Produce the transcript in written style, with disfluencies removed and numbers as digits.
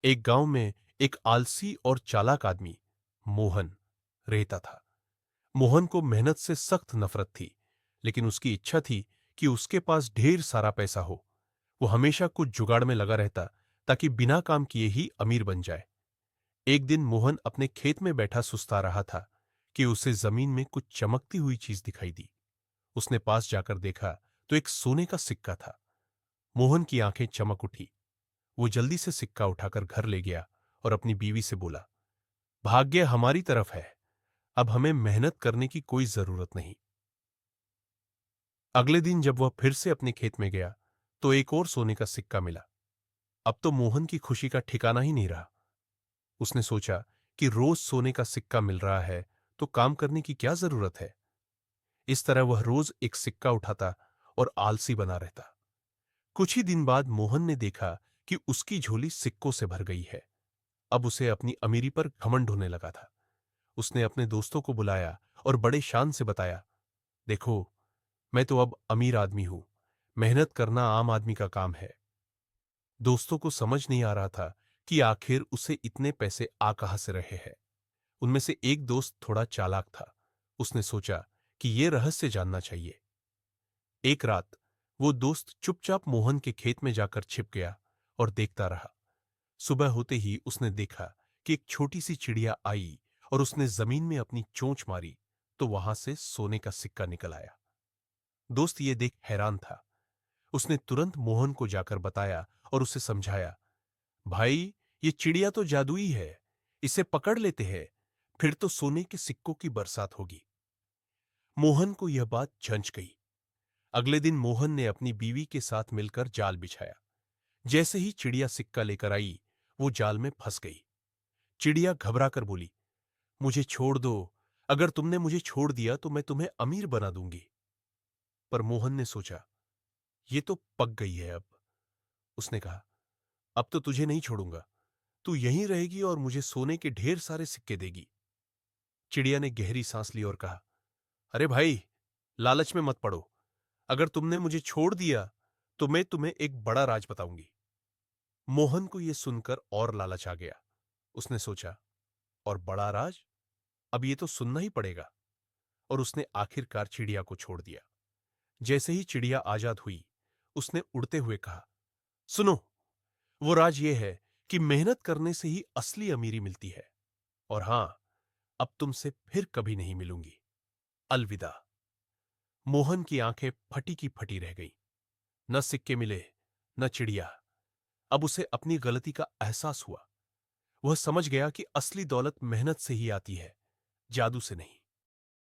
एक गांव में एक आलसी और चालाक आदमी मोहन रहता था। मोहन को मेहनत से सख्त नफरत थी, लेकिन उसकी इच्छा थी कि उसके पास ढेर सारा पैसा हो। वो हमेशा कुछ जुगाड़ में लगा रहता ताकि बिना काम किए ही अमीर बन जाए। एक दिन मोहन अपने खेत में बैठा सुस्ता रहा था कि उसे जमीन में कुछ चमकती हुई चीज दिखाई दी। उसने पास जाकर देखा तो एक सोने का सिक्का था। मोहन की आंखें चमक उठी। वो जल्दी से सिक्का उठाकर घर ले गया और अपनी बीवी से बोला, भाग्य हमारी तरफ है, अब हमें मेहनत करने की कोई जरूरत नहीं। अगले दिन जब वह फिर से अपने खेत में गया तो एक और सोने का सिक्का मिला। अब तो मोहन की खुशी का ठिकाना ही नहीं रहा। उसने सोचा कि रोज सोने का सिक्का मिल रहा है तो काम करने की क्या जरूरत है। इस तरह वह रोज एक सिक्का उठाता और आलसी बना रहता। कुछ ही दिन बाद मोहन ने देखा कि उसकी झोली सिक्कों से भर गई है। अब उसे अपनी अमीरी पर घमंड होने लगा था। उसने अपने दोस्तों को बुलाया और बड़े शान से बताया, देखो, मैं तो अब अमीर आदमी हूं। मेहनत करना आम आदमी का काम है। दोस्तों को समझ नहीं आ रहा था कि आखिर उसे इतने पैसे आ कहां से रहे हैं। उनमें से एक दोस्त थोड़ा चालाक था। उसने सोचा कि यह रहस्य जानना चाहिए। एक रात वो दोस्त चुपचाप मोहन के खेत में जाकर छिप गया और देखता रहा। सुबह होते ही उसने देखा कि एक छोटी सी चिड़िया आई और उसने जमीन में अपनी चोंच मारी तो वहां से सोने का सिक्का निकल आया। दोस्त ये देख हैरान था। उसने तुरंत मोहन को जाकर बताया और उसे समझाया, भाई, ये चिड़िया तो जादुई है, इसे पकड़ लेते हैं, फिर तो सोने के सिक्कों की बरसात होगी। मोहन को यह बात जंच गई। अगले दिन मोहन ने अपनी बीवी के साथ मिलकर जाल बिछाया। जैसे ही चिड़िया सिक्का लेकर आई, वो जाल में फंस गई। चिड़िया घबरा कर बोली, मुझे छोड़ दो, अगर तुमने मुझे छोड़ दिया तो मैं तुम्हें अमीर बना दूंगी। पर मोहन ने सोचा, ये तो पक गई है अब। उसने कहा, अब तो तुझे नहीं छोड़ूंगा, तू यहीं रहेगी और मुझे सोने के ढेर सारे सिक्के देगी। चिड़िया ने गहरी सांस ली और कहा, अरे भाई, लालच में मत पड़ो। अगर तुमने मुझे छोड़ दिया तो मैं तुम्हें एक बड़ा राज बताऊंगी। मोहन को यह सुनकर और लालच आ गया। उसने सोचा, और बड़ा राज? अब ये तो सुनना ही पड़ेगा। और उसने आखिरकार चिड़िया को छोड़ दिया। जैसे ही चिड़िया आजाद हुई, उसने उड़ते हुए कहा, सुनो, वो राज ये है कि मेहनत करने से ही असली अमीरी मिलती है। और हां, अब तुमसे फिर कभी नहीं मिलूंगी। अलविदा। मोहन की आंखें फटी की फटी रह गईं। न सिक्के मिले, न चिड़िया। अब उसे अपनी गलती का एहसास हुआ। वह समझ गया कि असली दौलत मेहनत से ही आती है, जादू से नहीं।